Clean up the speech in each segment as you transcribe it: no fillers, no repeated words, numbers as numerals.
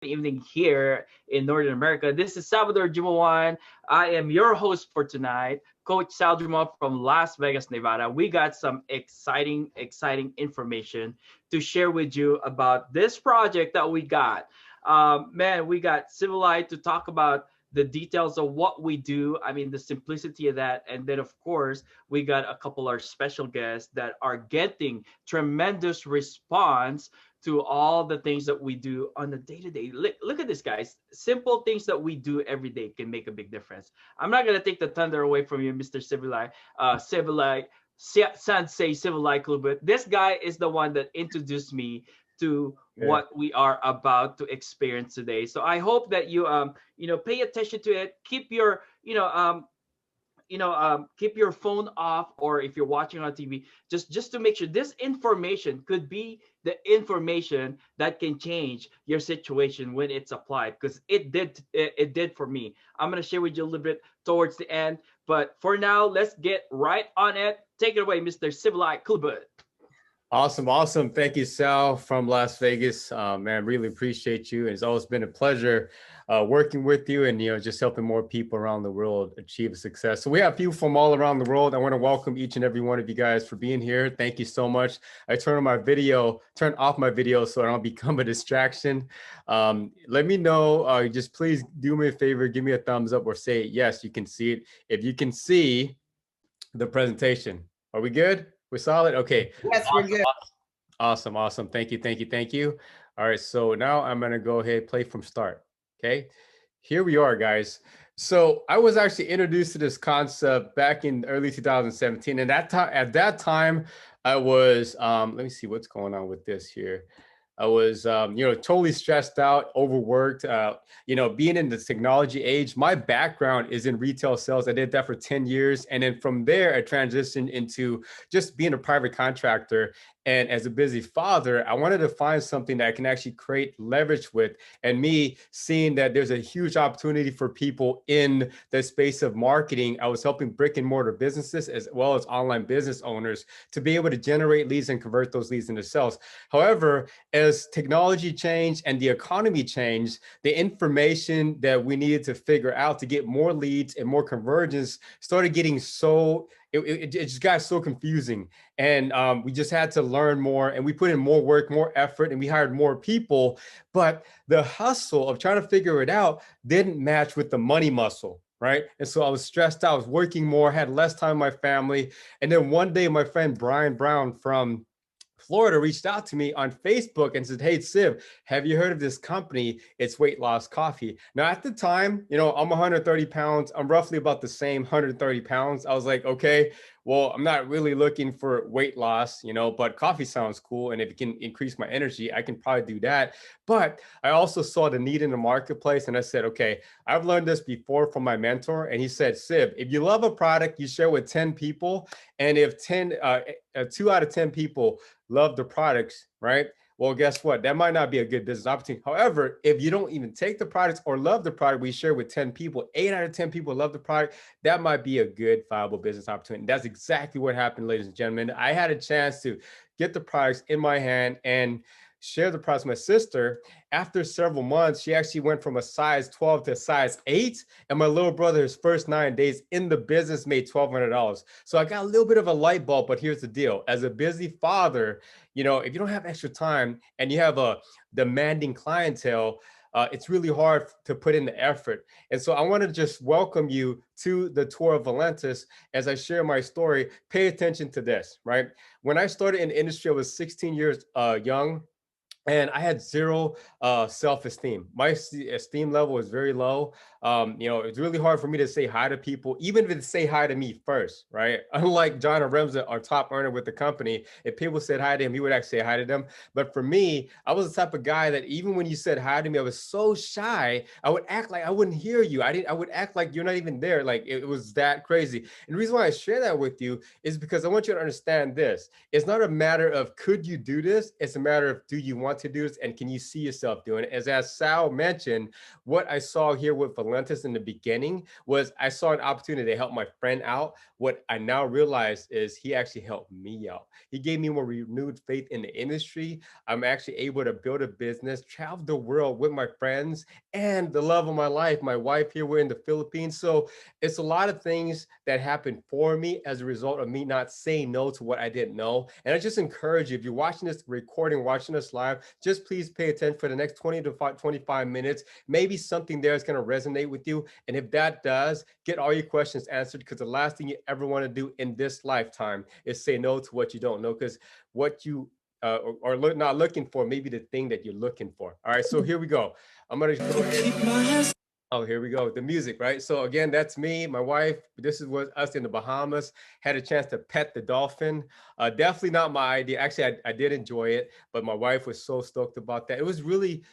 evening here in Northern America. This is Salvador Jumawan. I am your host for tonight, Coach Sal Juma from Las Vegas, Nevada. We got some exciting information to share with you about this project that we got. Man, we got Civilite to talk about the details of what we do. I mean, the simplicity of that. And then, of course, we got a couple of special guests that are getting tremendous response to all the things that we do on the day to day. Look at this, guys. Simple things that we do every day can make a big difference. I'm not gonna take the thunder away from you, Mr. Civilite, Sensei Civilite Club. But this guy is the one that introduced me to Yeah. what we are about to experience today. So I hope that you pay attention to it. Keep your keep your phone off, or if you're watching on TV, just to make sure this information could be the information that can change your situation when it's applied, because it did for me. I'm going to share with you a little bit towards the end, but for now, let's get right on it. Take it away, Mr. Civilite Kulbut. Awesome. Awesome. Thank you, Sal from Las Vegas. Man, really appreciate you. It's always been a pleasure working with you and, just helping more people around the world achieve success. So we have people from all around the world. I want to welcome each and every one of you guys for being here. Thank you so much. I turn off my video so I don't become a distraction. Let me know. Just please do me a favor. Give me a thumbs up or say, yes, you can see it. If you can see the presentation, are we good? We're solid. Okay. Yes, we're good. Awesome. Awesome. Thank you. Thank you. Thank you. All right. So now I'm going to go ahead, play from start. Okay. Here we are, guys. So I was actually introduced to this concept back in early 2017. And at that time, I was, let me see what's going on with this here. I was, totally stressed out, overworked, being in the technology age. My background is in retail sales. I did that for 10 years. And then from there, I transitioned into just being a private contractor. And as a busy father, I wanted to find something that I can actually create leverage with. And me seeing that there's a huge opportunity for people in the space of marketing, I was helping brick and mortar businesses as well as online business owners to be able to generate leads and convert those leads into sales. However, as technology changed and the economy changed, the information that we needed to figure out to get more leads and more conversions started getting it just got so confusing. And we just had to learn more, and we put in more work, more effort, and we hired more people. But the hustle of trying to figure it out didn't match with the money muscle. Right. And so I was stressed out, I was working more, had less time with my family. And then one day, my friend Brian Brown from Florida reached out to me on Facebook and said, "Hey, Civ, have you heard of this company? It's weight loss coffee." Now, at the time, I'm 130 pounds. I'm roughly about the same 130 pounds. I was like, okay, well, I'm not really looking for weight loss, but coffee sounds cool. And if it can increase my energy, I can probably do that. But I also saw the need in the marketplace. And I said, okay, I've learned this before from my mentor. And he said, "Civ, if you love a product, you share with 10 people. And if 2 out of 10 people love the products, right? Well, guess what? That might not be a good business opportunity. However, if you don't even take the products or love the product we share with 10 people, 8 out of 10 people love the product, that might be a good, viable business opportunity." And that's exactly what happened, ladies and gentlemen. I had a chance to get the products in my hand and share the products with my sister. After several months, she actually went from a size 12 to a size 8. And my little brother, his first 9 days in the business, made $1,200. So I got a little bit of a light bulb, but here's the deal. As a busy father, if you don't have extra time and you have a demanding clientele, it's really hard to put in the effort. And so I want to just welcome you to the tour of Valentus. As I share my story, pay attention to this, right? When I started in the industry, I was 16 years young. And I had zero self-esteem. My esteem level was very low. It's really hard for me to say hi to people, even if they say hi to me first, right? Unlike John Aremza, our top earner with the company, if people said hi to him, he would actually say hi to them. But for me, I was the type of guy that even when you said hi to me, I was so shy. I would act like I wouldn't hear you. I would act like you're not even there. Like it was that crazy. And the reason why I share that with you is because I want you to understand this. It's not a matter of could you do this? It's a matter of do you want want to do this, and can you see yourself doing it? As Sal mentioned, what I saw here with Valentus in the beginning was I saw an opportunity to help my friend out. What I now realize is he actually helped me out. He gave me more renewed faith in the industry. I'm actually able to build a business, travel the world with my friends, and the love of my life, my wife here. We're in the Philippines. So it's a lot of things that happened for me as a result of me not saying no to what I didn't know. And I just encourage you, if you're watching this recording, watching us live, just please pay attention for the next 20 to 25 minutes. Maybe something there is going to resonate with you. And if that does, get all your questions answered, because the last thing you ever want to do in this lifetime is say no to what you don't know, because what you not looking for, maybe the thing that you're looking for. All right, so here we go. I'm going to go ahead. Oh, here we go. The music, right? So again, that's me, my wife. This is what us in the Bahamas. Had a chance to pet the dolphin. Definitely not my idea. Actually, I did enjoy it, but my wife was so stoked about that. It was really,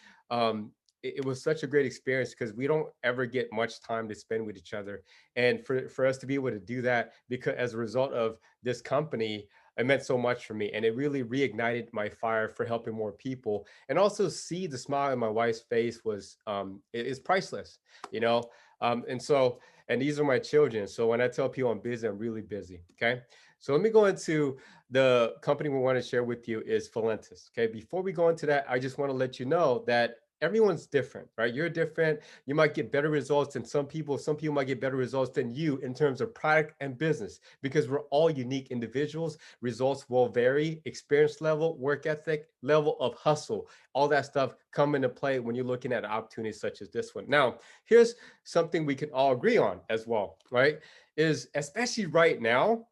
it was such a great experience, because we don't ever get much time to spend with each other. And for us to be able to do that, because as a result of this company, it meant so much for me, and it really reignited my fire for helping more people. And also see the smile in my wife's face was is priceless, you know. And so, and these are my children. So when I tell people I'm busy, I'm really busy. Okay. So let me go into the company we want to share with you is Valentus. Okay. Before we go into that, I just want to let you know that everyone's different, right? You're different. You might get better results than some people. Some people might get better results than you in terms of product and business, because we're all unique individuals. Results will vary. Experience level, work ethic, level of hustle, all that stuff come into play when you're looking at opportunities such as this one. Now, here's something we can all agree on as well, right? Is especially right now,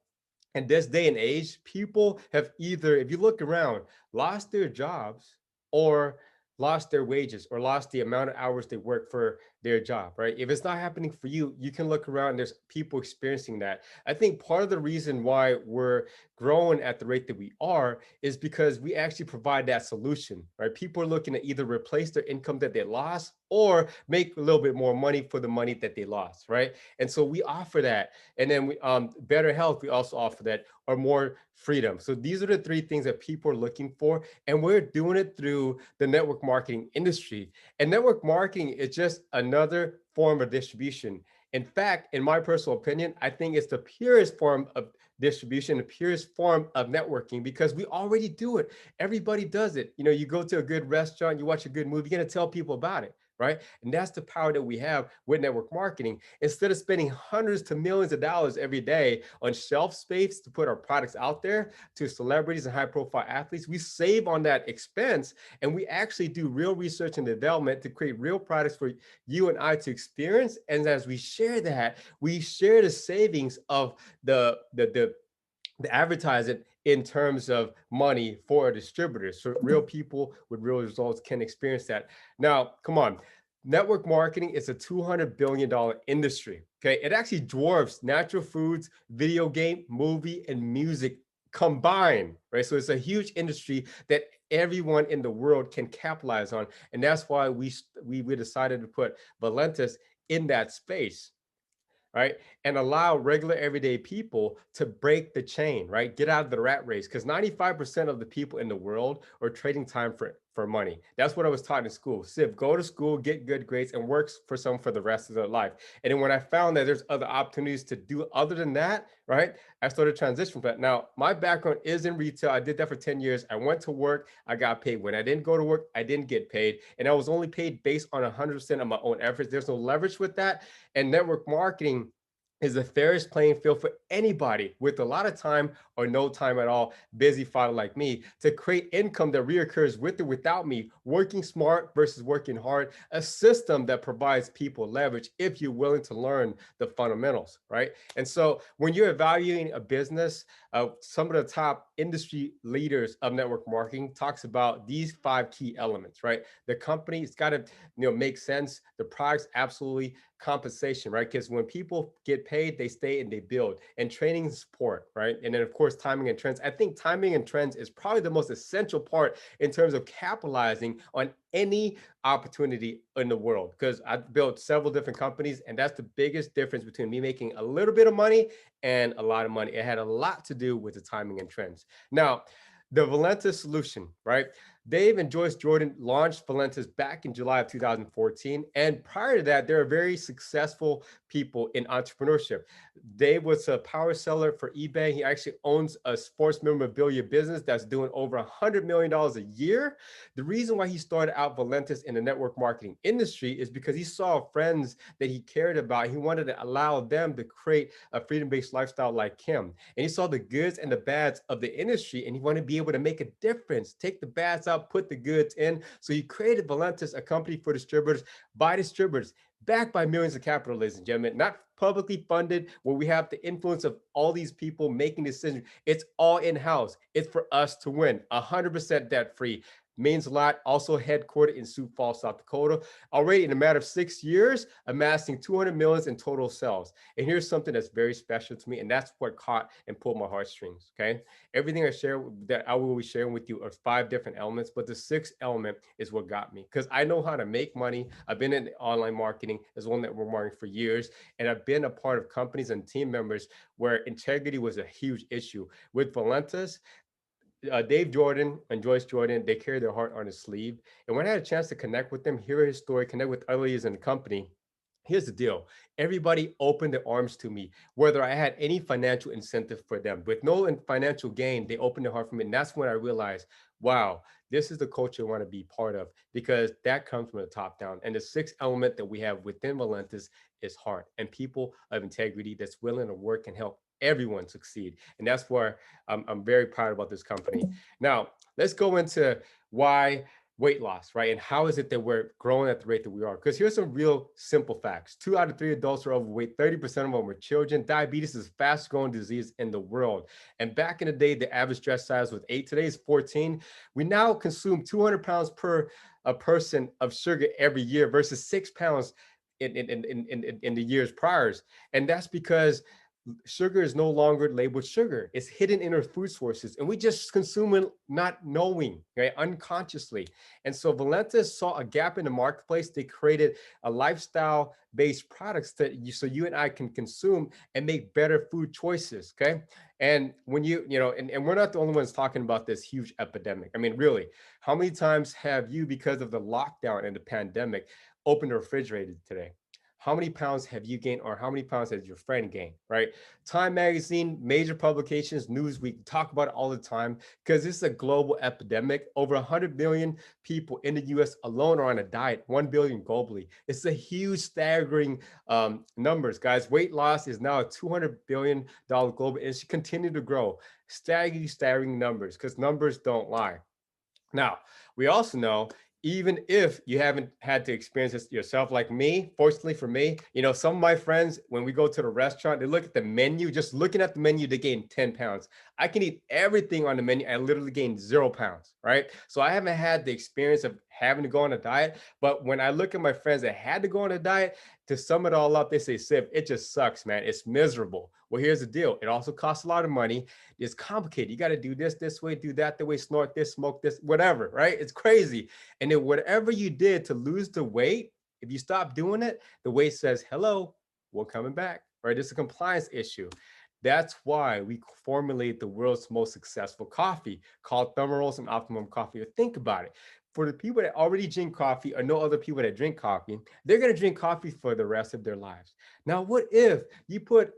in this day and age, people have either, if you look around, lost their jobs, or lost their wages, or lost the amount of hours they work for their job, right? If it's not happening for you, you can look around, there's people experiencing that. I think part of the reason why we're growing at the rate that we are is because we actually provide that solution, right? People are looking to either replace their income that they lost, or make a little bit more money for the money that they lost, right? And so we offer that. And then we better health, we also offer that, or more freedom. So these are the three things that people are looking for, and we're doing it through the network marketing industry. And network marketing is just another form of distribution. In fact, in my personal opinion, I think it's the purest form of distribution, the purest form of networking, because we already do it. Everybody does it. You know, you go to a good restaurant, you watch a good movie, you're going to tell people about it, right? And that's the power that we have with network marketing. Instead of spending hundreds to millions of dollars every day on shelf space to put our products out there to celebrities and high profile athletes, we save on that expense, and we actually do real research and development to create real products for you and I to experience. And as we share that, we share the savings of the advertising in terms of money for our distributors. So real people with real results can experience that. Now, come on. Network marketing is a $200 billion industry. Okay. It actually dwarfs natural foods, video game, movie, and music combined, right? So it's a huge industry that everyone in the world can capitalize on. And that's why we decided to put Valentus in that space, right? And allow regular everyday people to break the chain, right? Get out of the rat race, because 95% of the people in the world are trading time for money. That's what I was taught in school. Civ, go to school, get good grades, and work for someone for the rest of their life. And then when I found that there's other opportunities to do other than that, right? I started transitioning from that. Now, my background is in retail. I did that for 10 years. I went to work, I got paid. When I didn't go to work, I didn't get paid. And I was only paid based on 100% of my own efforts. There's no leverage with that. And network marketing is the fairest playing field for anybody with a lot of time or no time at all, busy father like me, to create income that reoccurs with or without me, working smart versus working hard, a system that provides people leverage if you're willing to learn the fundamentals, right? And so when you're evaluating a business, some of the top industry leaders of network marketing talks about these 5 key elements, right? The company's got to, make sense. The product's absolutely, compensation, right? Because when people get paid, they stay and they build, and training and support, right? And then of course, timing and trends. I think timing and trends is probably the most essential part in terms of capitalizing on any opportunity in the world, because I've built several different companies, and that's the biggest difference between me making a little bit of money and a lot of money. It had a lot to do with the timing and trends. Now, the Valentus solution, right? Dave and Joyce Jordan launched Valentus back in July of 2014. And prior to that, they were very successful people in entrepreneurship. Dave was a power seller for eBay. He actually owns a sports memorabilia business that's doing over $100 million a year. The reason why he started out Valentus in the network marketing industry is because he saw friends that he cared about. He wanted to allow them to create a freedom-based lifestyle like him. And he saw the goods and the bads of the industry, and he wanted to be able to make a difference, take the bads out, put the goods in. So he created Valentus, a company for distributors by distributors, backed by millions of capital, ladies and gentlemen, not publicly funded, where we have the influence of all these people making decisions. It's all in-house. It's for us to win, 100% debt-free. Means a lot. Also headquartered in Sioux Falls, South Dakota. Already in a matter of 6 years, amassing 200 millions in total sales. And here's something that's very special to me, and that's what caught and pulled my heartstrings. Okay, everything I share that I will be sharing with you are 5 different elements, but the 6th element is what got me, because I know how to make money. I've been in online marketing as well, network marketing for years, and I've been a part of companies and team members where integrity was a huge issue. With Valentus, Dave Jordan and Joyce Jordan, they carry their heart on his sleeve. And when I had a chance to connect with them, hear his story, connect with other leaders in the company, here's the deal. Everybody opened their arms to me, whether I had any financial incentive for them. With no financial gain, they opened their heart for me. And that's when I realized, wow, this is the culture I want to be part of, because that comes from the top down. And the 6th element that we have within Valentus is heart and people of integrity that's willing to work and help everyone succeed. And that's where I'm very proud about this company. Now, let's go into why weight loss, right? And how is it that we're growing at the rate that we are? Because here's some real simple facts. 2 out of 3 adults are overweight. 30% of them are children. Diabetes is the fastest growing disease in the world. And back in the day, the average dress size was 8. Today is 14. We now consume 200 pounds per a person of sugar every year versus 6 pounds in the years prior. And that's because sugar is no longer labeled sugar. It's hidden in our food sources, and we just consume it not knowing, right? Unconsciously. And so Valentus saw a gap in the marketplace. They created a lifestyle-based products that so you and I can consume and make better food choices, okay? And when and we're not the only ones talking about this huge epidemic. I mean, really, how many times have you, because of the lockdown and the pandemic, opened the refrigerator today? How many pounds have you gained, or how many pounds has your friend gained, right? Time Magazine, major publications, Newsweek, talk about it all the time, because this is a global epidemic. Over 100 million people in the US alone are on a diet, 1 billion globally. It's a huge, staggering numbers, guys. Weight loss is now a $200 billion global industry, continue to grow. Staggering numbers, because numbers don't lie. Now, we also know, even if you haven't had to experience this yourself, like me, fortunately for me, some of my friends, when we go to the restaurant, they look at the menu, just looking at the menu, they gain 10 pounds. I can eat everything on the menu. I literally gained 0 pounds, right? So I haven't had the experience of having to go on a diet. But when I look at my friends that had to go on a diet, to sum it all up, they say, Sip, it just sucks, man. It's miserable. Well, here's the deal. It also costs a lot of money. It's complicated. You got to do this way, do that the way, snort this, smoke this, whatever, right? It's crazy. And then whatever you did to lose the weight, if you stop doing it, the weight says, hello, we're coming back, right? It's a compliance issue. That's why we formulate the world's most successful coffee called THERMO and Optimum Coffee. Think about it. For the people that already drink coffee or know other people that drink coffee, they're going to drink coffee for the rest of their lives. Now, what if you put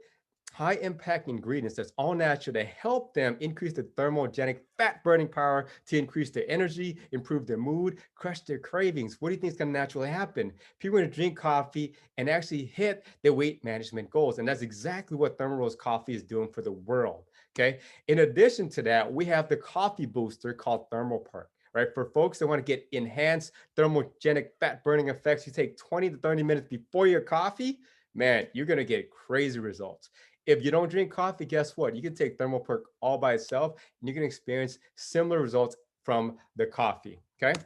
high impact ingredients that's all natural to help them increase the thermogenic fat burning power, to increase their energy, improve their mood, crush their cravings? What do you think is going to naturally happen? People are going to drink coffee and actually hit their weight management goals. And that's exactly what ThermoRose coffee is doing for the world. Okay. In addition to that, we have the coffee booster called PERK. Right? For folks that want to get enhanced thermogenic fat burning effects, you take 20 to 30 minutes before your coffee, man, you're going to get crazy results. If you don't drink coffee, guess what? You can take ThermoPerk all by itself, and you can experience similar results from the coffee, okay?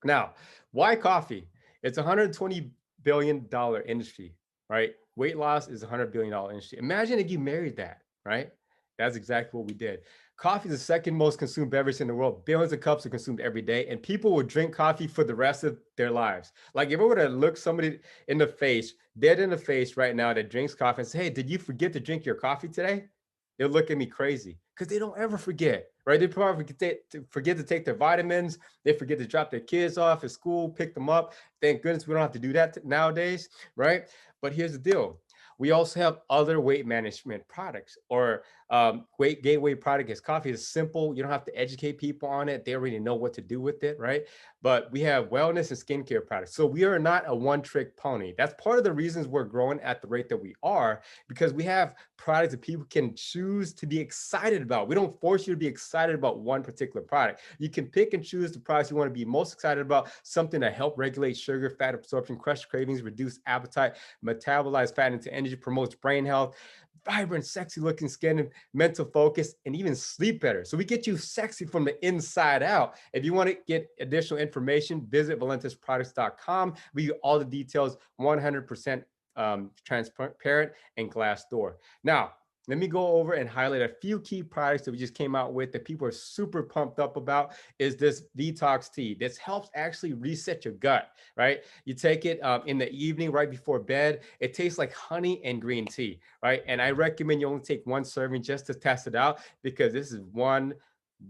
Now, why coffee? It's a $120 billion industry, right? Weight loss is a $100 billion industry. Imagine if you married that, right? That's exactly what we did. Coffee is the second most consumed beverage in the world. Billions of cups are consumed every day, and people will drink coffee for the rest of their lives. Like if I were to look somebody in the face, dead in the face right now, that drinks coffee and say, hey, did you forget to drink your coffee today? They'll look at me crazy, because they don't ever forget, right? They probably forget to take their vitamins. They forget to drop their kids off at school, pick them up. Thank goodness we don't have to do that nowadays, right? But here's the deal. We also have other weight management products or weight gateway product is coffee. It's simple. You don't have to educate people on it. They already know what to do with it, right? But we have wellness and skincare products. So we are not a one-trick pony. That's part of the reasons we're growing at the rate that we are, because we have products that people can choose to be excited about. We don't force you to be excited about one particular product. You can pick and choose the products you want to be most excited about, something that help regulate sugar, fat absorption, crush cravings, reduce appetite, metabolize fat into energy, promotes brain health, vibrant, sexy looking skin, mental focus, and even sleep better. So we get you sexy from the inside out. If you want to get additional information, visit valentusproducts.com. We get all the details, 100% transparent and glass door. Now, let me go over and highlight a few key products that we just came out with that people are super pumped up about. Is this detox tea. This helps actually reset your gut, right? You take it in the evening right before bed. It tastes like honey and green tea, right? And I recommend you only take one serving just to test it out, because this is one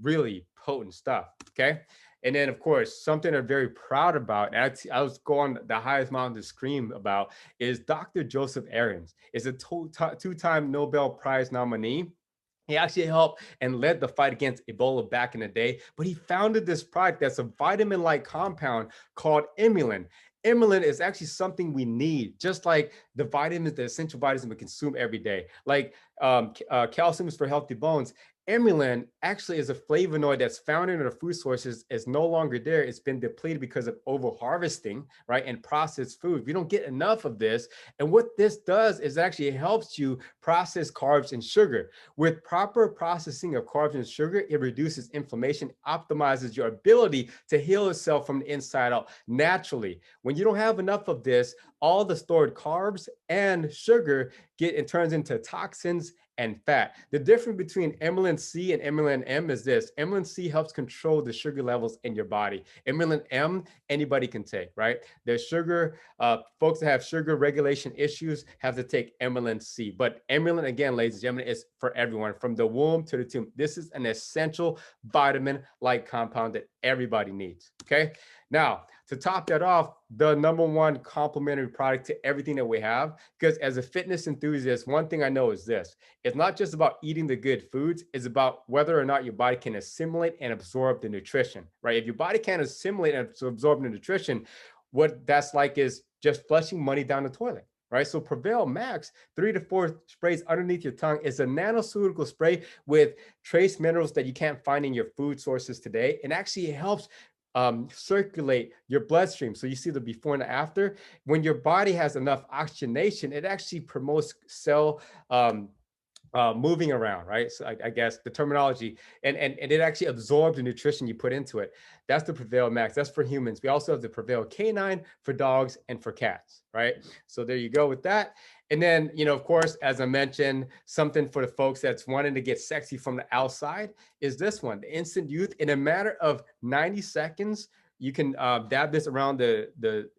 really potent stuff, okay? And then, of course, something I'm very proud about, and I was going the highest mountain to scream about, is Dr. Joseph Aarons. Is a two-time Nobel Prize nominee. He actually helped and led the fight against Ebola back in the day, but he founded this product that's a vitamin-like compound called inulin. Inulin is actually something we need, just like the vitamins, the essential vitamins we consume every day. Like calcium is for healthy bones. Inulin actually is a flavonoid that's found in our food sources, is no longer there. It's been depleted because of over harvesting, right? And processed food. We don't get enough of this. And what this does is actually it helps you process carbs and sugar. With proper processing of carbs and sugar, it reduces inflammation, optimizes your ability to heal itself from the inside out naturally. When you don't have enough of this, all the stored carbs and sugar it turns into toxins and fat. The difference between inulin C and inulin M is this. Inulin C helps control the sugar levels in your body. Inulin M, anybody can take, right? There's sugar, folks that have sugar regulation issues have to take inulin C. But inulin, again, ladies and gentlemen, is for everyone, from the womb to the tomb. This is an essential vitamin-like compound that everybody needs, okay? Now, to top that off, the number one complementary product to everything that we have, because as a fitness enthusiast, one thing I know is this. It's not just about eating the good foods, it's about whether or not your body can assimilate and absorb the nutrition, right? If your body can't assimilate and absorb the nutrition, what that's like is just flushing money down the toilet. Right, so Prevail Max 3 to 4 sprays underneath your tongue is a nanoceutical spray with trace minerals that you can't find in your food sources today. And actually it helps circulate your bloodstream. So you see the before and after. When your body has enough oxygenation, it actually promotes cell moving around, right? So I guess the terminology, and it actually absorbs the nutrition you put into it. That's the Prevail Max. That's for humans. We also have the Prevail Canine for dogs and for cats, right? So there you go with that. And then, you know, of course, as I mentioned, something for the folks that's wanting to get sexy from the outside is this one, the Instant Youth. In a matter of 90 seconds, you can dab this around the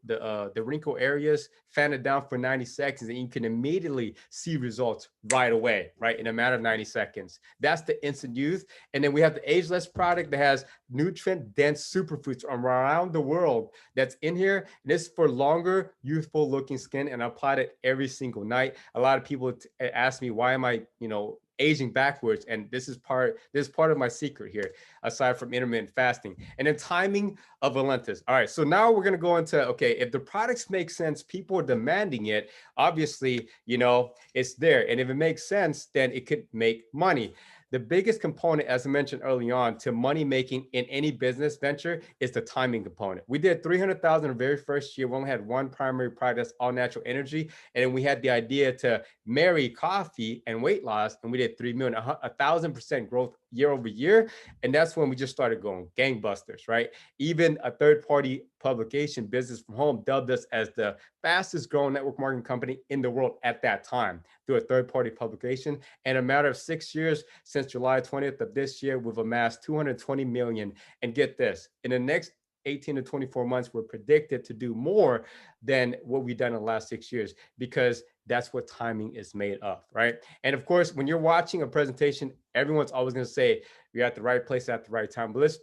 wrinkle areas, fan it down for 90 seconds, and you can immediately see results right away, right? In a matter of 90 seconds. That's the Instant Youth. And then we have the Ageless product that has nutrient-dense superfoods from around the world that's in here. And this is for longer, youthful looking skin, and I apply it every single night. A lot of people ask me, why am I, you know, aging backwards? And this is part of my secret here, aside from intermittent fasting. And then timing of Valentus. All right, so now we're going to go into, okay, if the products make sense, people are demanding it, obviously, you know, it's there. And if it makes sense, then it could make money. The biggest component, as I mentioned early on, to money making in any business venture is the timing component. We did 300,000 the very first year. We only had one primary product, that's all natural energy. And we had the idea to marry coffee and weight loss, and we did 3 million, 1,000% growth year over year. And that's when we just started going gangbusters, right? Even a third-party publication, Business from Home, dubbed us as the fastest growing network marketing company in the world at that time through a third-party publication. And a matter of 6 years, since July 20th of this year, we've amassed 220 million. And get this, in the next 18 to 24 months, we're predicted to do more than what we've done in the last 6 years, because that's what timing is made of, right? And of course, when you're watching a presentation, everyone's always going to say, You're at the right place at the right time. But let's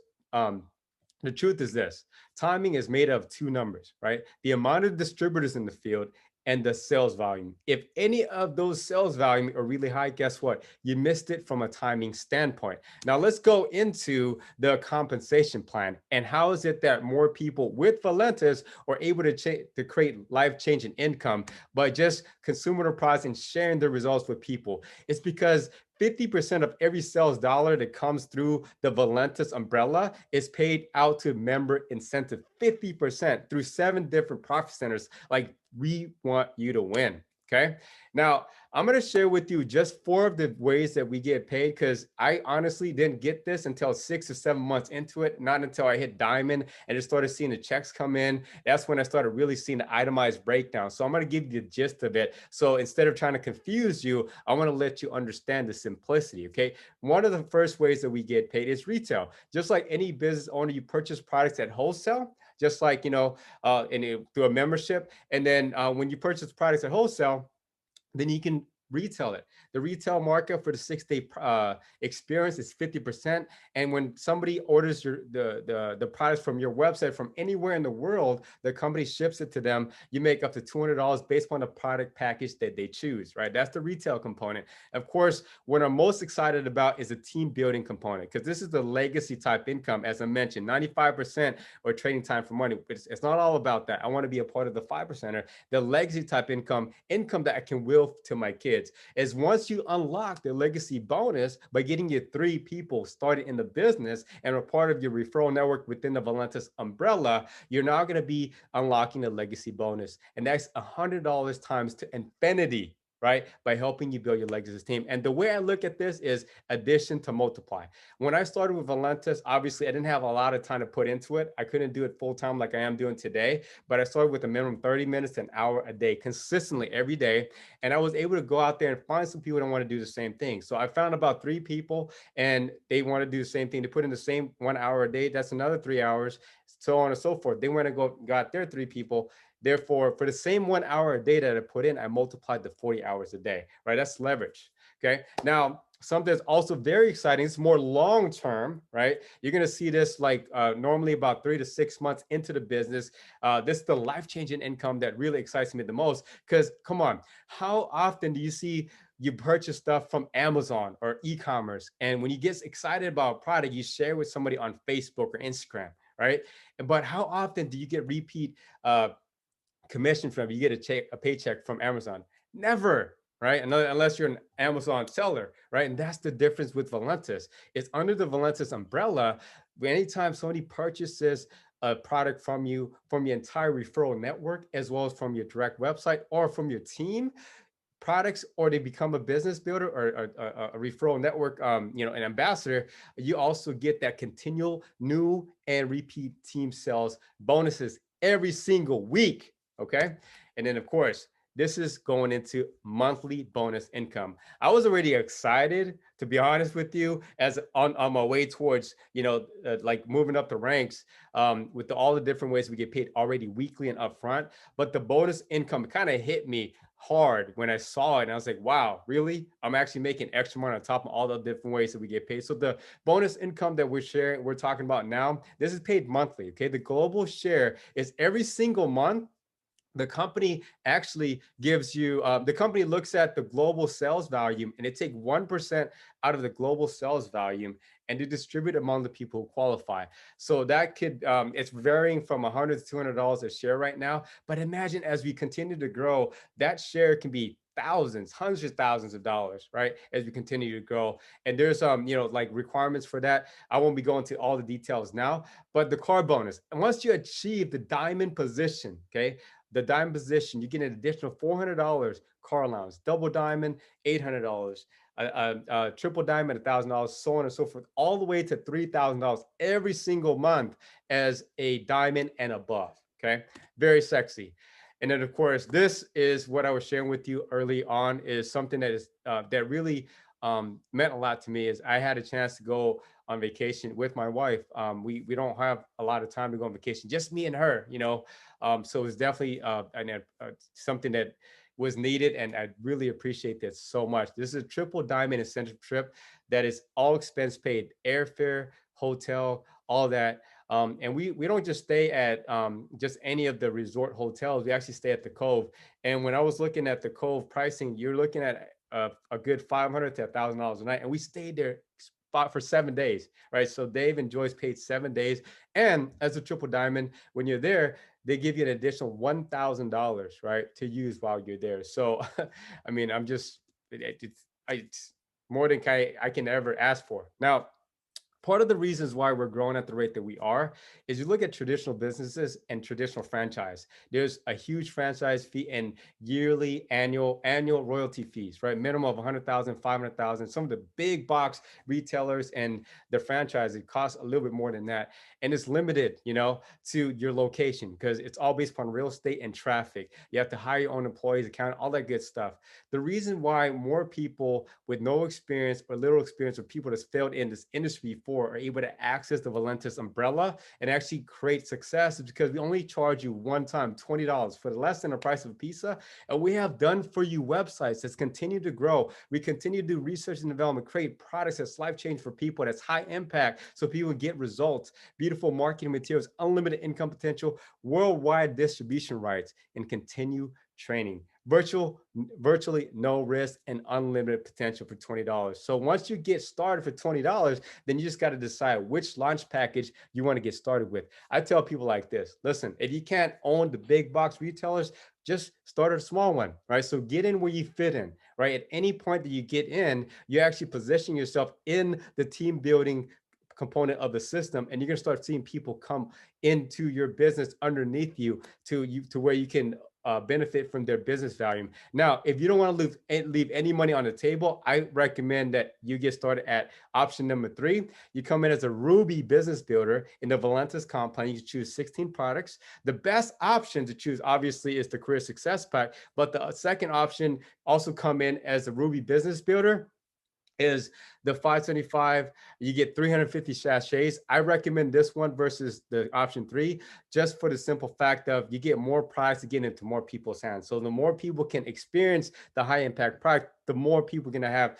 the truth is this: timing is made of two numbers, right? The amount of distributors in the field and the sales volume. If any of those sales volume are really high, guess what? You missed it from a timing standpoint. Now let's go into the compensation plan and how is it that more people with Valentus are able to create life-changing income by just consuming the products and sharing the results with people. It's because 50% of every sales dollar that comes through the Valentus umbrella is paid out to member incentive. 50% through 7 different profit centers. Like, we want you to win. Okay. Now, I'm going to share with you just 4 of the ways that we get paid, because I honestly didn't get this until 6 or 7 months into it, not until I hit diamond and just started seeing the checks come in. That's when I started really seeing the itemized breakdown. So I'm going to give you the gist of it. So instead of trying to confuse you, I want to let you understand the simplicity. Okay. One of the first ways that we get paid is retail. Just like any business owner, you purchase products at wholesale, just like, through a membership. And then when you purchase products at wholesale, then you can retail it. The retail markup for the 6-day experience is 50%. And when somebody orders the products from your website from anywhere in the world, the company ships it to them. You make up to $200 based on the product package that they choose, right? That's the retail component. Of course, what I'm most excited about is the team building component, because this is the legacy type income. As I mentioned, 95% or trading time for money. But it's not all about that. I want to be a part of the 5%er, the legacy type income that I can will to my kids. Is once you unlock the legacy bonus by getting your 3 people started in the business and are part of your referral network within the Valentus umbrella, you're now going to be unlocking the legacy bonus. And that's $100 times to infinity, right? By helping you build your legacy team. And the way I look at this is addition to multiply. When I started with Valentus, obviously I didn't have a lot of time to put into it. I couldn't do it full time like I am doing today, but I started with a minimum 30 minutes to an hour a day, consistently every day. And I was able to go out there and find some people that want to do the same thing. So I found about 3 people and they want to do the same thing. They put in the same 1 hour a day. That's another 3 hours, so on and so forth. They went and got their 3 people. Therefore, for the same 1 hour a day that I put in, I multiplied the 40 hours a day, right? That's leverage. Okay. Now, something that's also very exciting, it's more long-term, right? You're going to see this like normally about 3 to 6 months into the business. This is the life-changing income that really excites me the most, because come on, how often do you see you purchase stuff from Amazon or e-commerce, and when you get excited about a product, you share with somebody on Facebook or Instagram, right? But how often do you get repeat commission from, you get a paycheck from Amazon? Never, right? Unless you're an Amazon seller, right? And that's the difference with Valentus. It's under the Valentus umbrella. Anytime somebody purchases a product from you, from your entire referral network, as well as from your direct website or from your team products, or they become a business builder or a referral network, an ambassador, you also get that continual new and repeat team sales bonuses every single week. Okay. And then of course, this is going into monthly bonus income. I was already excited, to be honest with you, as on my way towards, like moving up the ranks, with all the different ways we get paid already weekly and upfront. But the bonus income kind of hit me hard when I saw it. And I was like, wow, really? I'm actually making extra money on top of all the different ways that we get paid. So the bonus income that we're talking about now, this is paid monthly. Okay. The global share is every single month. The company actually gives you, the company looks at the global sales volume and they take 1% out of the global sales volume and to distribute among the people who qualify. So that could, it's varying from $100 to $200 a share right now. But imagine as we continue to grow, that share can be thousands, hundreds of thousands of dollars, right? As we continue to grow. And there's, like requirements for that. I won't be going to all the details now, but the car bonus, and once you achieve the diamond position, okay, the diamond position, you get an additional $400 car allowance, double diamond, $800, triple diamond, $1,000, so on and so forth, all the way to $3,000 every single month as a diamond and above. Okay, very sexy. And then of course, this is what I was sharing with you early on, is something that is that really meant a lot to me. Is I had a chance to go on vacation with my wife. We don't have a lot of time to go on vacation, just me and her, so it was definitely something that was needed, and I really appreciate that so much. This is a triple diamond incentive trip that is all expense paid, airfare, hotel, all that. And we don't just stay at just any of the resort hotels. We actually stay at the Cove. And when I was looking at the Cove pricing, you're looking at a good $500 to $1,000 a night, and we stayed there spot for 7 days, right? So Dave and Joyce paid 7 days, and as a triple diamond, when you're there, they give you an additional $1,000, right, to use while you're there. So, I mean, I'm just it's more than I can ever ask for. Now, part of the reasons why we're growing at the rate that we are is you look at traditional businesses and traditional franchise. There's a huge franchise fee and yearly annual royalty fees, right? Minimum of 100,000, 500,000. Some of the big box retailers and the franchise, it costs a little bit more than that. And it's limited, to your location because it's all based upon real estate and traffic. You have to hire your own employees, account, all that good stuff. The reason why more people with no experience or little experience or people that's failed in this industry before are able to access the Valentus umbrella and actually create success is because we only charge you one time $20 for less than the price of a pizza. And we have done for you websites that's continued to grow. We continue to do research and development, create products that's life change for people, that's high impact so people get results, beautiful marketing materials, unlimited income potential, worldwide distribution rights, and continue training. Virtually no risk and unlimited potential for $20. So once you get started for $20, then you just got to decide which launch package you want to get started with. I tell people like this, listen, if you can't own the big box retailers, just start a small one, right? So get in where you fit in, right? At any point that you get in, you actually position yourself in the team building component of the system, and you're going to start seeing people come into your business underneath you to where you can benefit from their business value. Now, if you don't want to leave any money on the table, I recommend that you get started at option number 3. You come in as a Ruby business builder in the Valentus comp plan. You can choose 16 products. The best option to choose, obviously, is the Career Success Pack, but the second option also come in as a Ruby business builder is the 575. You get 350 sachets. I recommend this one versus the option 3, just for the simple fact of you get more products to get into more people's hands. So the more people can experience the high impact product, the more people are going to have,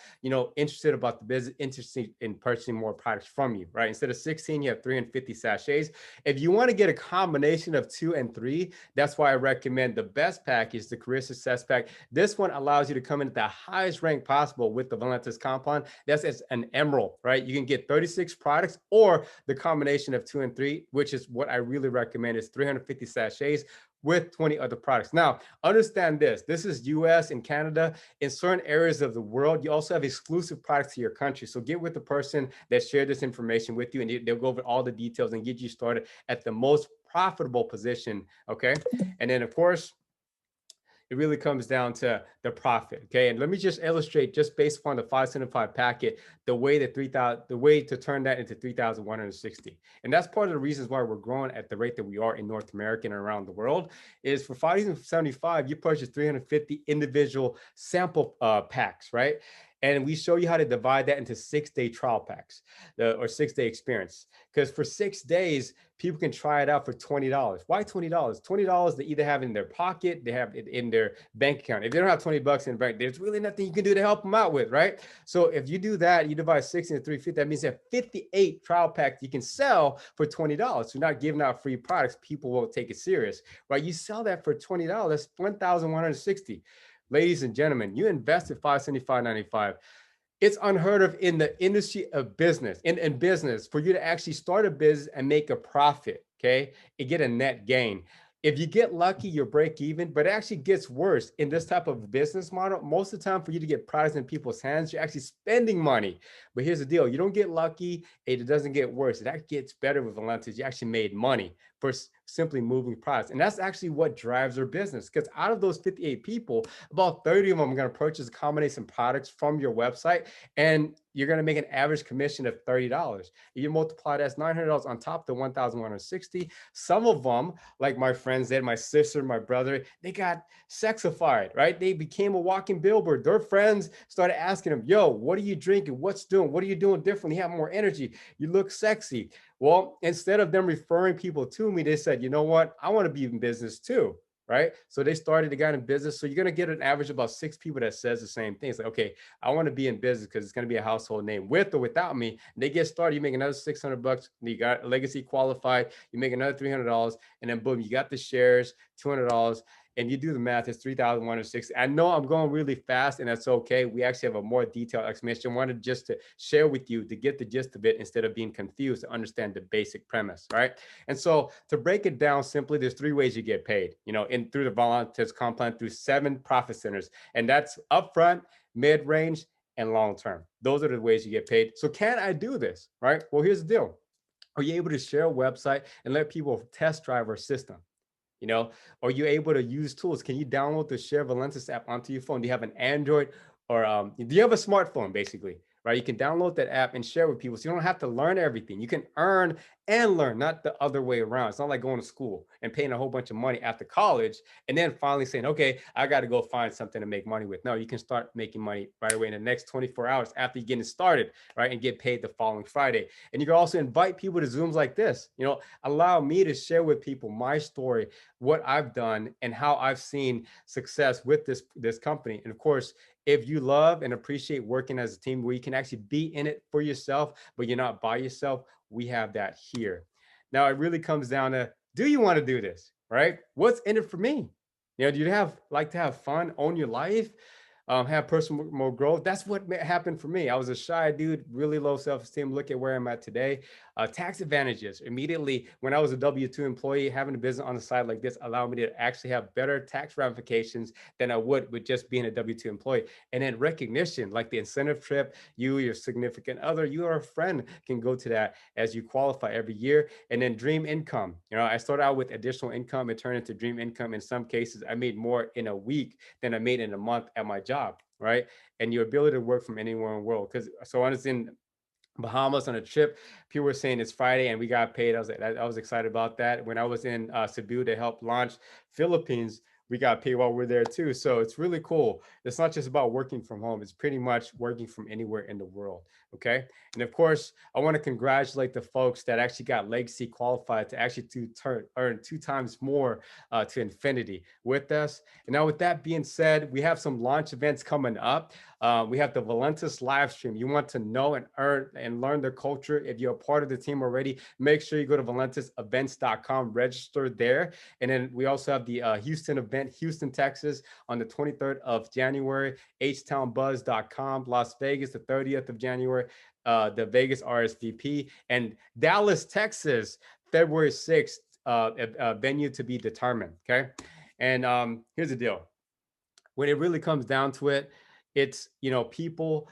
interested about the business, interested in purchasing more products from you, right? Instead of 16, you have 350 sachets. If you want to get a combination of 2 and 3, that's why I recommend the best package, the Career Success Pack. This one allows you to come in at the highest rank possible with the Valentus compound. That's as an emerald, right? You can get 36 products or the combination of 2 and 3, which is what I really recommend, is 350 sachets with 20 other products. Now, understand this. This is US and Canada. In certain areas of the world, you also have exclusive products to your country. So get with the person that shared this information with you, and they'll go over all the details and get you started at the most profitable position, okay? And then, of course, it really comes down to the profit. Okay. And let me just illustrate, just based upon the 575 packet, the way to turn that into 3,160. And that's part of the reasons why we're growing at the rate that we are in North America and around the world. Is for 575, you purchase 350 individual sample packs, right? And we show you how to divide that into 6-day trial packs or 6-day experience. Because for 6 days, people can try it out for $20. Why $20? $20 they either have in their pocket, they have it in their bank account. If they don't have $20 in the bank, there's really nothing you can do to help them out with, right? So if you do that, you divide 6 into 350, that means you have 58 trial packs you can sell for $20. So you're not giving out free products. People won't take it serious, right? You sell that for $20, that's $1,160. Ladies and gentlemen, you invested $575.95. It's unheard of in the industry of business, in business, for you to actually start a business and make a profit, okay, and get a net gain. If you get lucky, you'll break even, but it actually gets worse in this type of business model. Most of the time, for you to get products in people's hands, you're actually spending money. But here's the deal. You don't get lucky, it doesn't get worse. That gets better with Valentus. You actually made money for simply moving products. And that's actually what drives their business. Because out of those 58 people, about 30 of them are going to purchase a combination of products from your website, and you're going to make an average commission of $30. You multiply that's $900 on top of the 1,160. Some of them, like my friends did, my sister, my brother, they got sexified, right? They became a walking billboard. Their friends started asking them, yo, what are you drinking? What's doing? What are you doing differently? You have more energy. You look sexy. Well, instead of them referring people to me, they said, you know what? I want to be in business too, right? So they started, they got in business. So you're going to get an average of about 6 people that says the same thing. It's like, okay, I want to be in business because it's going to be a household name with or without me. And they get started, you make another $600, you got legacy qualified, you make another $300, and then boom, you got the shares, $200, and you do the math, it's 3,160. I know I'm going really fast, and that's okay. We actually have a more detailed explanation. I wanted just to share with you to get the gist of it instead of being confused, to understand the basic premise, right? And so to break it down simply, there's 3 ways you get paid, in through the Valentus comp plan through 7 profit centers. And that's upfront, mid-range, and long-term. Those are the ways you get paid. So can I do this, right? Well, here's the deal. Are you able to share a website and let people test drive our system? Are you able to use tools? Can you download the Share Valentus app onto your phone? Do you have an Android or do you have a smartphone, basically, right? You can download that app and share with people, so you don't have to learn everything. You can earn and learn, not the other way around. It's not like going to school and paying a whole bunch of money after college and then finally saying, okay, I got to go find something to make money with. No, you can start making money right away in the next 24 hours after you getting started, right? And get paid the following Friday. And you can also invite people to Zooms like this, allow me to share with people my story, what I've done, and how I've seen success with this company. And of course, if you love and appreciate working as a team where you can actually be in it for yourself, but you're not by yourself, we have that here. Now, it really comes down to, do you want to do this, right? What's in it for me? Do you like to have fun, own your life, have personal growth? That's what happened for me. I was a shy dude, really low self-esteem. Look at where I'm at today. Tax advantages. Immediately, when I was a W-2 employee, having a business on the side like this allowed me to actually have better tax ramifications than I would with just being a W-2 employee. And then recognition, like the incentive trip, you, your significant other, you or a friend can go to that as you qualify every year. And then dream income. I started out with additional income and turned into dream income. In some cases, I made more in a week than I made in a month at my job, right? And your ability to work from anywhere in the world. So I was in Bahamas on a trip. People were saying it's Friday and we got paid. I was excited about that. When I was in Cebu to help launch Philippines, we got paid while we're there too. So it's really cool. It's not just about working from home. It's pretty much working from anywhere in the world. Okay. And of course, I want to congratulate the folks that actually got legacy qualified to actually earn 2 times more to infinity with us. And now with that being said, we have some launch events coming up. We have the Valentus live stream. You want to know and earn and learn their culture. If you're a part of the team already, make sure you go to valentusevents.com, register there. And then we also have the Houston event, Houston, Texas, on the 23rd of January, htownbuzz.com, Las Vegas, the 30th of January, the Vegas RSVP, and Dallas, Texas, February 6th, venue to be determined. Okay. And here's the deal. When it really comes down to it, it's, people,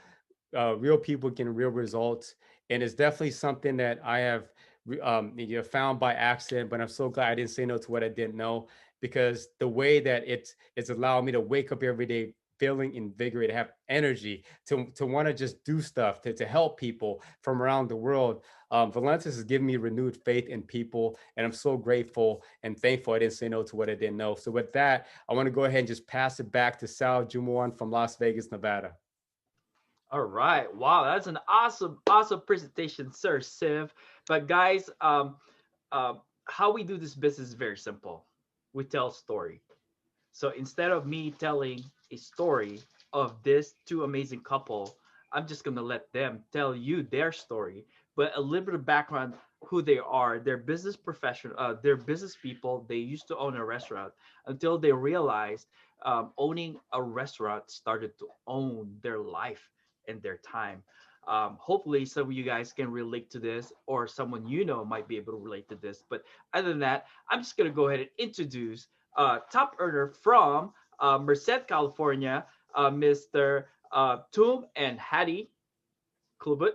real people getting real results. And it's definitely something that I have found by accident, but I'm so glad I didn't say no to what I didn't know, because the way that it's allowed me to wake up every day feeling invigorated, have energy to want to just do stuff, to help people from around the world. Valentus has given me renewed faith in people, and I'm so grateful and thankful I didn't say no to what I didn't know. So with that, I want to go ahead and just pass it back to Sal Jumawan from Las Vegas, Nevada. All right. Wow, that's an awesome presentation, Sir Siv. But guys, how we do this business is very simple. We tell story. So instead of me telling a story of this 2 amazing couple, I'm just gonna let them tell you their story, but a little bit of background, who they are. They're business professional. They're business people. They used to own a restaurant until they realized owning a restaurant started to own their life and their time. Hopefully, some of you guys can relate to this, or someone might be able to relate to this. But other than that, I'm just gonna go ahead and introduce top earner from Merced, California, Mr. Tum and Hattie Klubut.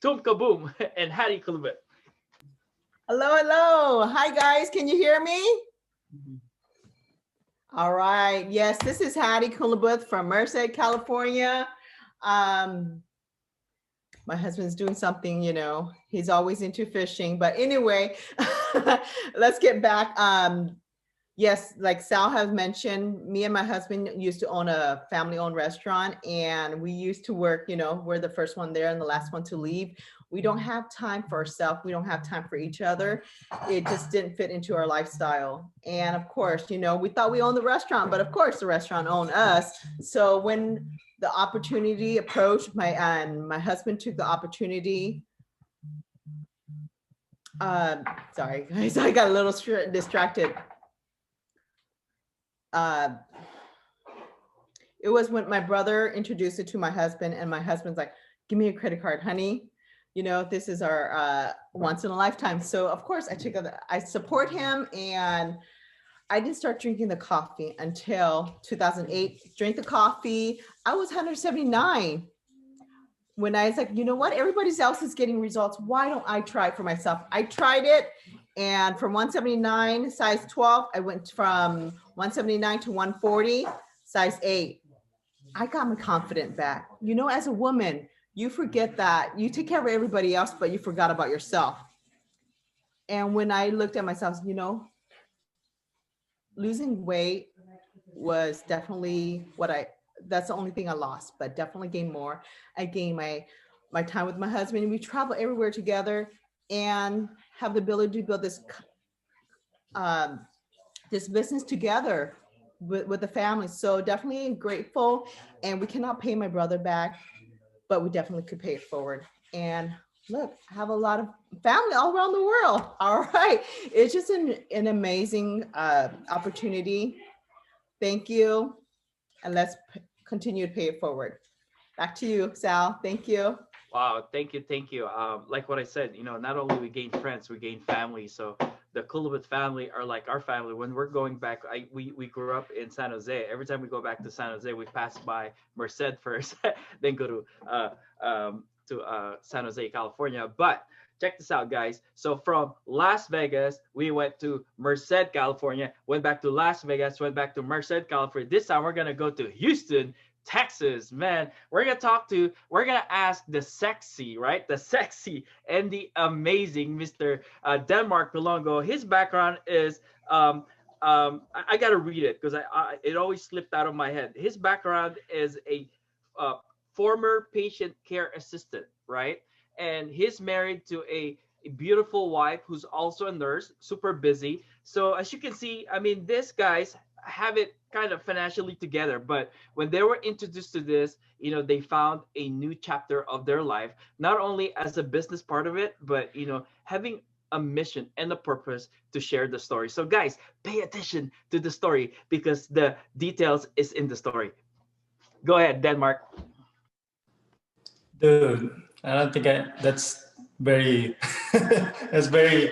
Tum Kaboom and Hattie Klubut. Hello, hello. Hi, guys. Can you hear me? Mm-hmm. All right. Yes, this is Hattie Kulibuth from Merced, California. My husband's doing something, he's always into fishing. But anyway, let's get back. Yes, like Sal has mentioned, me and my husband used to own a family-owned restaurant, and we used to work, you know, we're the first one there and the last one to leave. We don't have time for ourselves. We don't have time for each other. It just didn't fit into our lifestyle. And of course, you know, we thought we owned the restaurant, but of course the restaurant owned us. So when the opportunity approached, my husband took the opportunity. Sorry, guys, I got a little distracted. It was when my brother introduced it to my husband, and my husband's like, give me a credit card, honey. You know, this is our once in a lifetime. So of course I support him, and I didn't start drinking the coffee until 2008. Drink the coffee. I was 179. When I was like, you know what, everybody else is getting results. Why don't I try it for myself? I tried it. And from 179, size 12, I went from 179 to 140, size 8. I got my confidence back. You know, as a woman, you forget that you take care of everybody else, but you forgot about yourself. And when I looked at myself, you know, losing weight was definitely that's the only thing I lost, but definitely gained more. I gained my time with my husband. We travel everywhere together and have the ability to build this this business together with the family. So definitely grateful, and we cannot pay my brother back, but we definitely could pay it forward. And look, I have a lot of family all around the world. All right. It's just an amazing opportunity. Thank you. And let's continue to pay it forward. Back to you, Sal. Thank you. Wow, thank you, thank you. Like what I said, you know, not only we gain friends, we gain family. So the Kulabit family are like our family. When we're going back, we grew up in San Jose. Every time we go back to San Jose, we pass by Merced first, then go to San Jose, California. But check this out, guys. So from Las Vegas, we went to Merced, California, went back to Las Vegas, went back to Merced, California. This time we're gonna go to Houston, Texas. Man, we're gonna ask the sexy, right? The sexy and the amazing Mr. Denmark Pilongo. His background is I gotta read it because it always slipped out of my head. His background is a uh, former patient care assistant, right? And he's married to a beautiful wife who's also a nurse, super busy. So as you can see, I mean, these guys have it kind of financially together, but when they were introduced to this, you know, they found a new chapter of their life, not only as a business part of it, but you know, having a mission and a purpose to share the story. So guys, pay attention to the story because the details is in the story. Go ahead, Denmark. Dude, I don't think that's very, that's very,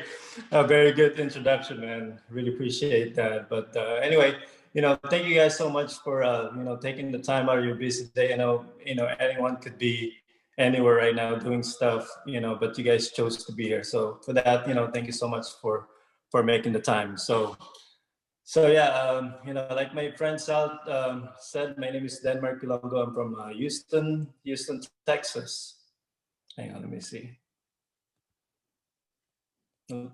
a very good introduction, man. Really appreciate that. But anyway, you know, thank you guys so much for, you know, taking the time out of your busy day. I know, you know, anyone could be anywhere right now doing stuff, you know, but you guys chose to be here. So for that, you know, thank you so much for making the time. So yeah, you know, like my friend Sal said, my name is Denmark Pilongo. I'm from Houston, Texas. Hang on, let me see. Oh,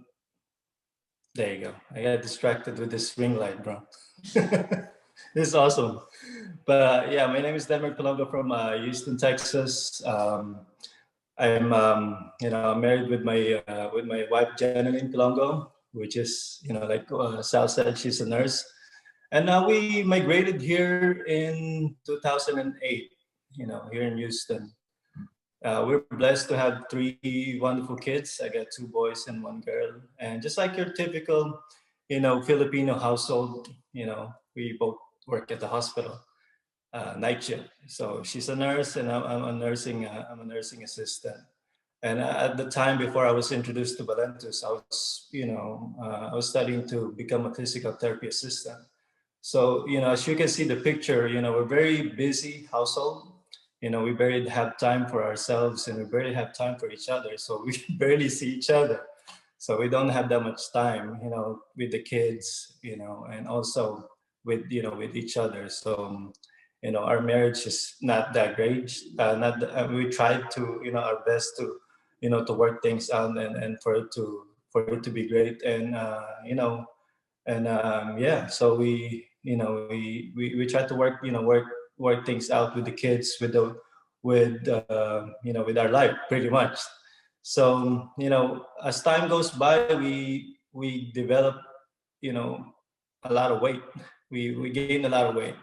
there you go. I got distracted with this ring light, bro. This is awesome. But yeah, my name is Denmark Pilongo from Houston, Texas. I'm, you know, I'm married with my wife Jeneline Pilongo, which is, you know, like Sal said, she's a nurse. And now we migrated here in 2008, you know, here in Houston. We're blessed to have 3 wonderful kids. I got 2 boys and 1 girl. And just like your typical, you know, Filipino household, you know, we both work at the hospital, night shift. So she's a nurse and I'm a nursing assistant. And at the time before I was introduced to Valentus, I was, you know, I was studying to become a physical therapy assistant. So, you know, as you can see the picture, you know, we're very busy household. You know, we barely have time for ourselves and we barely have time for each other. So we barely see each other. So we don't have that much time, you know, with the kids, you know, and also with, you know, with each other. So, you know, our marriage is not that great. We tried to, you know, our best to, you know, to work things out and for it to be great. And, you know, And yeah, so we, we try to work, work things out with the kids, with the, with with our life, pretty much. So as time goes by, we develop, you know, a lot of weight. We gained a lot of weight.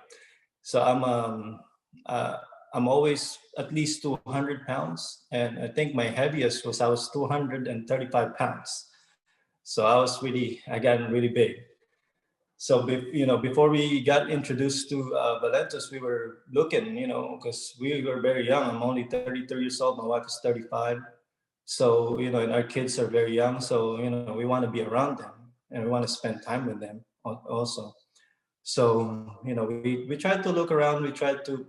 So uh, I'm always at least 200 pounds, and I think my heaviest was I was 235 pounds. So I got really big. So before we got introduced to Valentus, we were looking, because we were very young. I'm only 33 years old. My wife is 35. So and our kids are very young. So we want to be around them and we want to spend time with them also. So we tried to look around. We tried to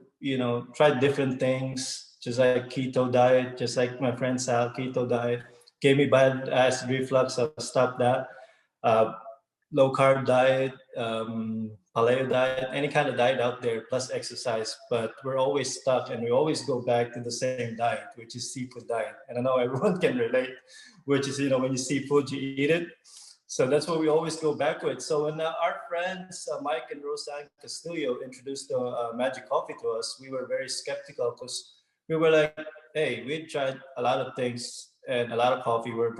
try different things, just like keto diet, just like my friend Sal, keto diet gave me bad acid reflux. I stopped that. Uh, Low carb diet, paleo diet, any kind of diet out there, plus exercise. But we're always stuck, and we always go back to the same diet, which is seafood diet. And I know everyone can relate, which is when you see food, you eat it. So that's what we always go back with. So when our friends Mike and Roseanne Castillo introduced the Magic Coffee to us, we were very skeptical because we were like, hey, we tried a lot of things and a lot of coffee. We're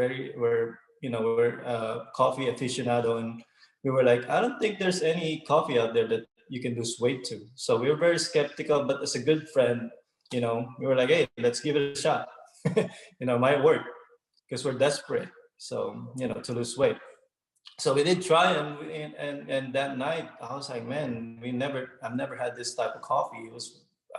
coffee aficionado, and we were like, I don't think there's any coffee out there that you can lose weight to. So we were very skeptical, but as a good friend, we were like, hey, let's give it a shot. It might work because we're desperate. So, to lose weight. So we did try, and that night I was like, man, I've never had this type of coffee.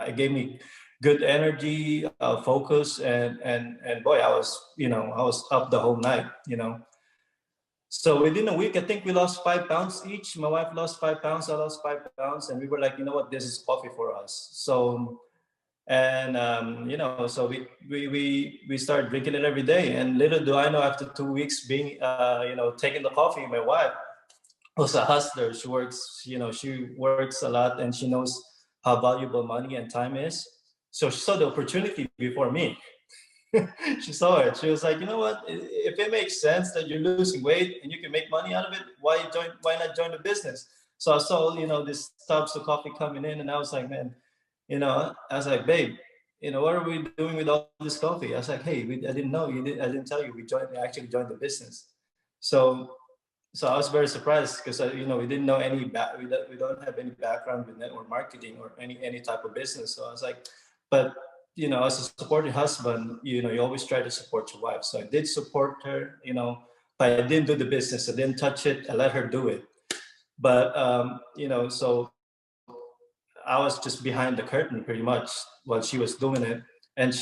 It gave me good energy, focus, and boy, I was up the whole night. So within a week, I think we lost 5 pounds each. My wife lost 5 pounds, I lost 5 pounds, and we were like, you know what, this is coffee for us. So and so we started drinking it every day. And little do I know, after 2 weeks being taking the coffee, my wife was a hustler. She works a lot, and she knows how valuable money and time is. So she saw the opportunity before me. She saw it. She was like, you know what? If it makes sense that you're losing weight and you can make money out of it, why not join the business? So I saw, this tubs of coffee coming in, and I was like, man, I was like, babe, what are we doing with all this coffee? I was like, hey, I didn't know you did. I didn't tell you we actually joined the business. So I was very surprised because we didn't know we don't have any background with network marketing or any type of business. So I was like, but as a supporting husband, you always try to support your wife. So I did support her, but I didn't do the business. I didn't touch it. I let her do it. But so I was just behind the curtain pretty much while she was doing it. And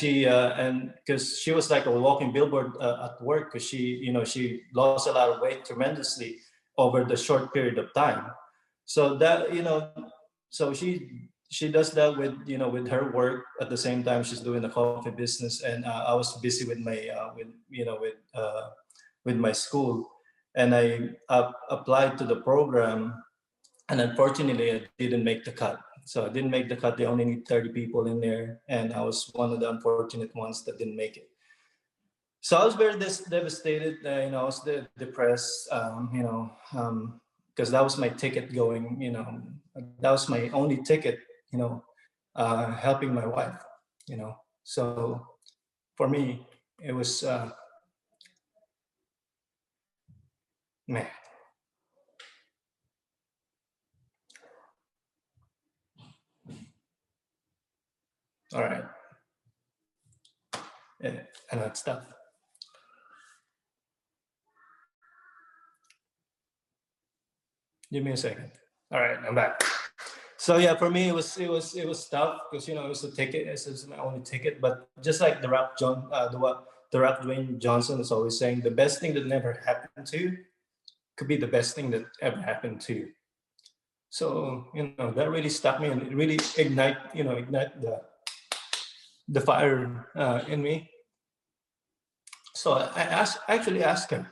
because she was like a walking billboard at work, because she lost a lot of weight tremendously over the short period of time. So that so she does that with her work. At the same time, she's doing the coffee business, and I was busy with my with my school, and I applied to the program, and unfortunately I didn't make the cut. So I didn't make the cut. They only need 30 people in there, and I was one of the unfortunate ones that didn't make it. So I was very devastated. I was depressed. Because that was my ticket going. That was my only ticket. Helping my wife. So for me, it was man. All right. Yeah, I know it's tough. Give me a second. All right, I'm back. So yeah, for me it was tough because it was a ticket. It was my only ticket. But just like the Rock Dwayne Johnson is always saying, the best thing that never happened to you could be the best thing that ever happened to you. So that really stuck me, and it really ignite the fire in me. So I actually asked him,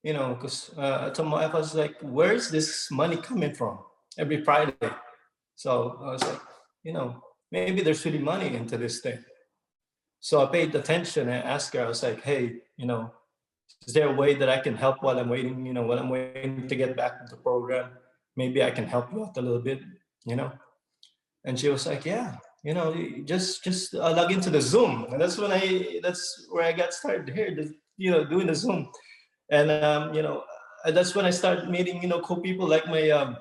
because I told my wife, I was like, where is this money coming from every Friday? So I was like, maybe there's really money into this thing. So I paid attention and asked her, I was like, hey, is there a way that I can help while I'm waiting, while I'm waiting to get back to the program? Maybe I can help you out a little bit, you know? And she was like, yeah, you just log into the Zoom. And that's where I got started here, doing the Zoom. And, that's when I started meeting, cool people like my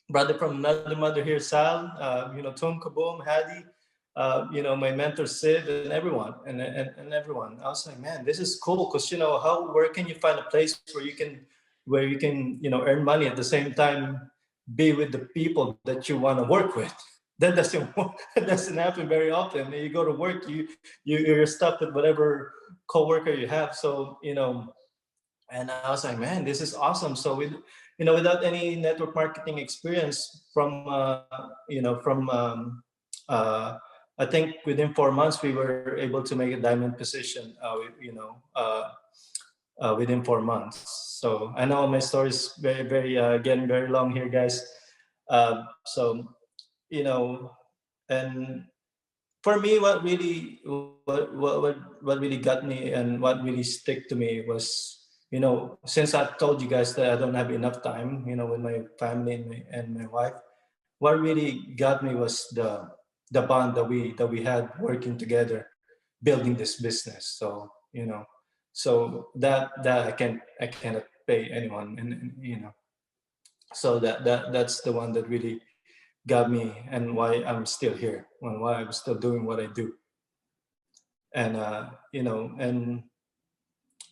brother from another mother here, Sal, Tom, Kaboom, Hadi, my mentor Sid, and everyone, and everyone. I was like, man, this is cool, because where can you find a place where you can earn money at the same time, be with the people that you want to work with. That that doesn't happen very often. You go to work, you're stuck with whatever coworker you have. So and I was like, man, this is awesome. So without any network marketing experience uh, I think within 4 months we were able to make a diamond position. Within 4 months. So I know my story is very, very getting very long here, guys. So and for me, what really got me and what really stick to me was, since I told you guys that I don't have enough time, with my family and my wife, what really got me was the bond that we had working together, building this business. So so that I cannot pay anyone, and so that's the one that really got me, and why I'm still here, and why I'm still doing what I do. And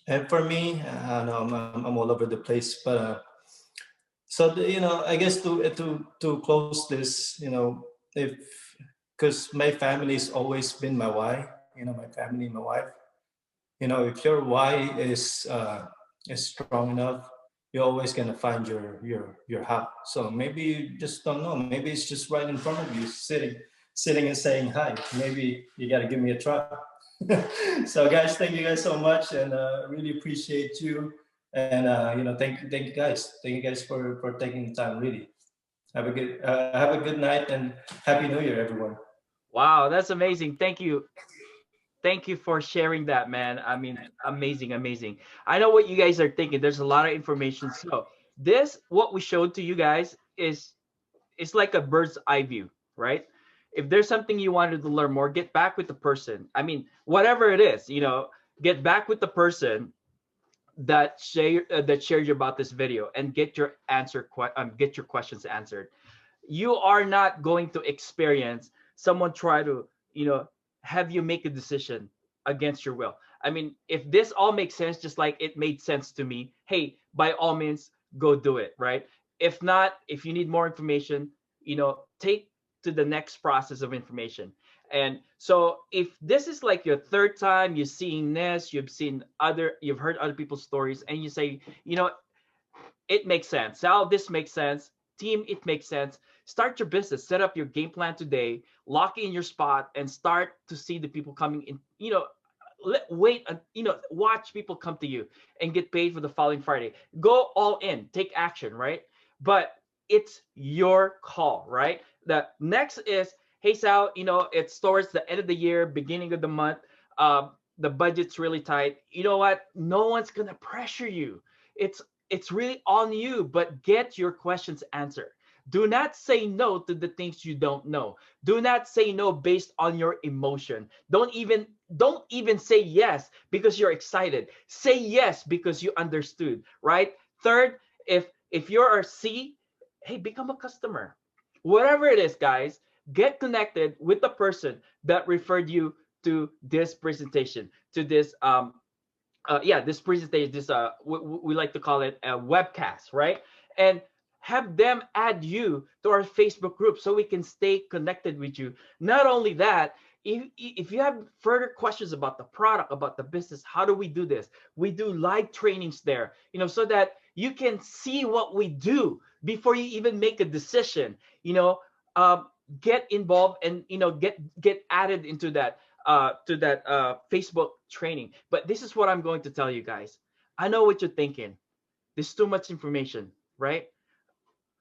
and for me, I know I'm all over the place, but so I guess to close this, if because my family's always been my why, my family, my wife. If your why is strong enough, you're always gonna find your how. So maybe you just don't know. Maybe it's just right in front of you, sitting and saying hi. Maybe you gotta give me a try. So guys, thank you guys so much, and really appreciate you. And thank you guys for taking the time. Really, have a good night, and happy New Year, everyone. Wow, that's amazing. Thank you for sharing that, man. I mean, amazing, amazing. I know what you guys are thinking. There's a lot of information. So this, what we showed to you guys, is it's like a bird's eye view, right? If there's something you wanted to learn more, get back with the person. I mean, whatever it is, get back with the person that shared you about this video, and get your questions answered. You are not going to experience someone try to have you make a decision against your will. I mean, if this all makes sense, just like it made sense to me, hey, by all means, go do it, right? If not, if you need more information, take to the next process of information. And so if this is like your third time you're seeing this, you've heard other people's stories, and you say, it makes sense. Sal, this makes sense. Team, it makes sense. Start your business. Set up your game plan today. Lock in your spot and start to see the people coming in. Watch people come to you and get paid for the following Friday. Go all in. Take action, right? But it's your call, right? The next is, hey Sal, it's towards the end of the year, beginning of the month. The budget's really tight. You know what? No one's gonna pressure you. It's really on you, but get your questions answered. Do not say no to the things you don't know. Do not say no based on your emotion. Don't even say yes because you're excited. Say yes because you understood, right? Third, if you're a C, hey, become a customer. Whatever it is, guys, get connected with the person that referred you to this presentation, to this this presentation, this we like to call it a webcast, right? And have them add you to our Facebook group so we can stay connected with you. Not only that, if you have further questions about the product, about the business, how do we do this? We do live trainings there, so that you can see what we do before you even make a decision. Get involved and get added into that Facebook training. But this is what I'm going to tell you guys. I know what you're thinking. There's too much information, right?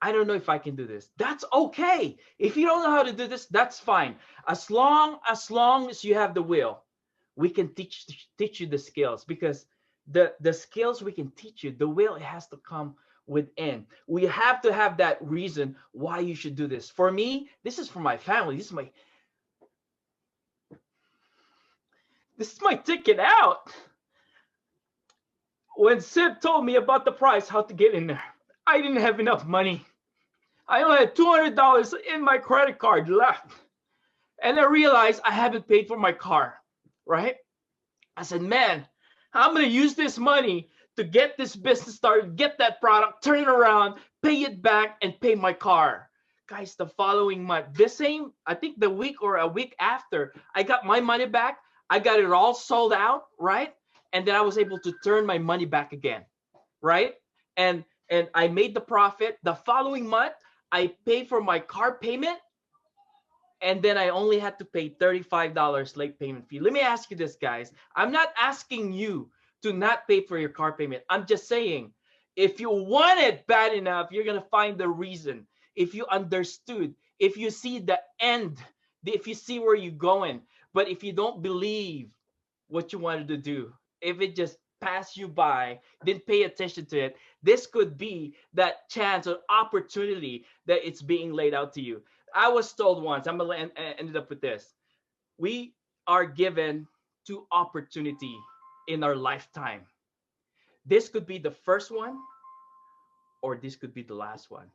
I don't know if I can do this. That's okay. If you don't know how to do this, that's fine. As long as you have the will, we can teach you the skills, because the skills we can teach you, the will, it has to come within. We have to have that reason why you should do this. For me, this is for my family. This is my ticket out. When Sib told me about the price, how to get in there, I didn't have enough money. I only had $200 in my credit card left. And I realized I haven't paid for my car, right? I said, man, I'm going to use this money to get this business started, get that product, turn it around, pay it back, and pay my car. Guys, the following month, I think the week or a week after, I got my money back. I got it all sold out, right? And then I was able to turn my money back again, right? And I made the profit. The following month, I paid for my car payment, and then I only had to pay $35 late payment fee. Let me ask you this, guys. I'm not asking you to not pay for your car payment. I'm just saying, if you want it bad enough, you're going to find the reason. If you understood, if you see the end, if you see where you're going, but if you don't believe what you wanted to do, if it just passed you by, didn't pay attention to it, this could be that chance or opportunity that it's being laid out to you. I was told once, I'm going to end up with this. We are given 2 opportunity in our lifetime. This could be the first one, or this could be the last one.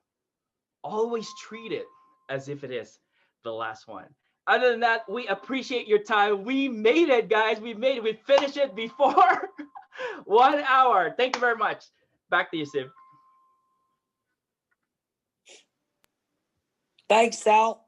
Always treat it as if it is the last one. Other than that, we appreciate your time. We made it, guys. We made it. We finished it before 1 hour. Thank you very much. Back to you, Sim. Thanks, Sal.